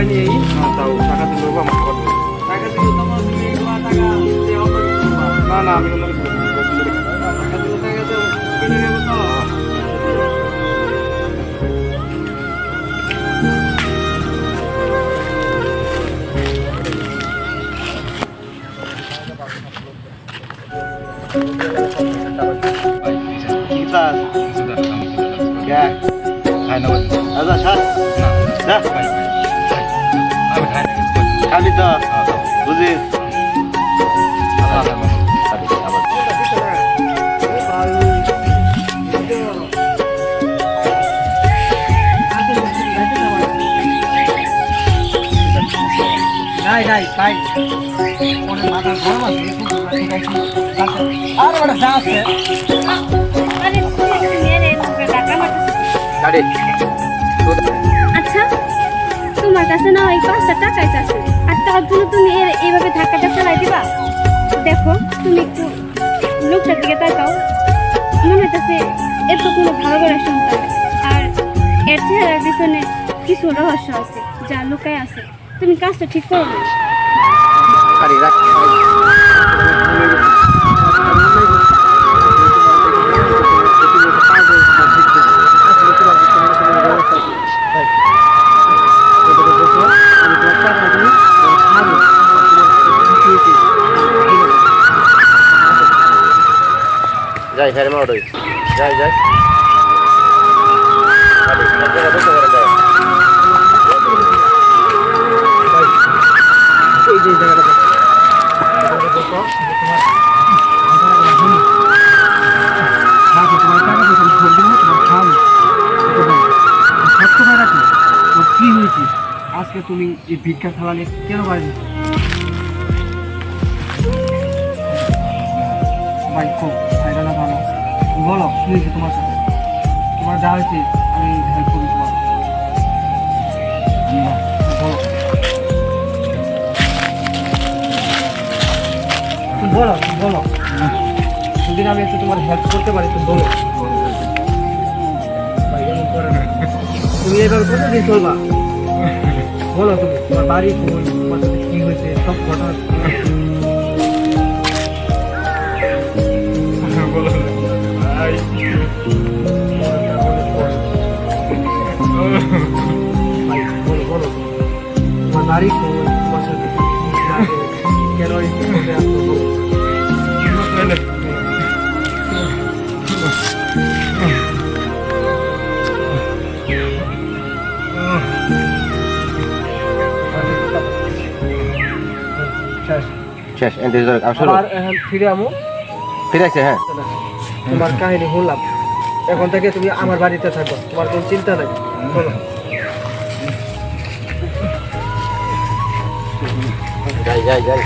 পাইনি এই তাও টাকা দিলে আমার খাবার দেবো। টাকা দিলে তোমার তুমি টাকা দিয়ে অন্য কিছু না না আমি অন্য কিছু টাকা দিলে টাকা দেবো কিনে নেবো তো। খাবি তো বুঝি নাই নাই ভাই ওরে মাথা গরম আছে আর বড় যা আছে আরে তুই মেরে মুখে টাকা মারছিস। গাড়ি আচ্ছা তোমার কাছে না ওই 5টা টাকাই আছে আর তার জন্য তুমি এইভাবে ধাক্কাটা চালাই দিবা। দেখো তুমি একটু লোকটার দিকে তাকাও, মনে হচ্ছে এর তো কোনো ভালো করে সন্তান আর এর চেহারার পিছনে কিছু রহস্য আছে যা লুকায় আছে। তুমি কাজটা ঠিক করো না। গাড়ি রাখ যাই ফেরে মোড় যাই যাই এই যে জায়গাটা কি হয়েছে আজকে তুমি এই ভিক্ষা খেলা নিয়ে কেন পারেনি ভাই খুব না ভালো বলো কি হয়েছে তোমার সাথে, তোমার যা হয়েছে আমি হেল্প করি তোমার বলো বলো বলো যদি আমি একটু তোমার হেল্প করতে পারি তুমি বলো। তুমি এভাবে কতদিন চলবা বলো, তুমি তোমার বাড়ি কই, তোমার সাথে কি হয়েছে সব ঘটনা বলো বলো বলো তোমার বাড়ি কই, তোমার সাথে কি লাগে, কেন এই বিপদে আছো বলো। শেষ এন্টিজর আসলে আবার ফিরে আমো ফিরে আসছে। হ্যাঁ তোমার কাহিনী শুনলাম, এখন থেকে তুমি আমার বাড়িতে থাকো, তোমার কোনো চিন্তা নাই। বলো যাই যাই যাই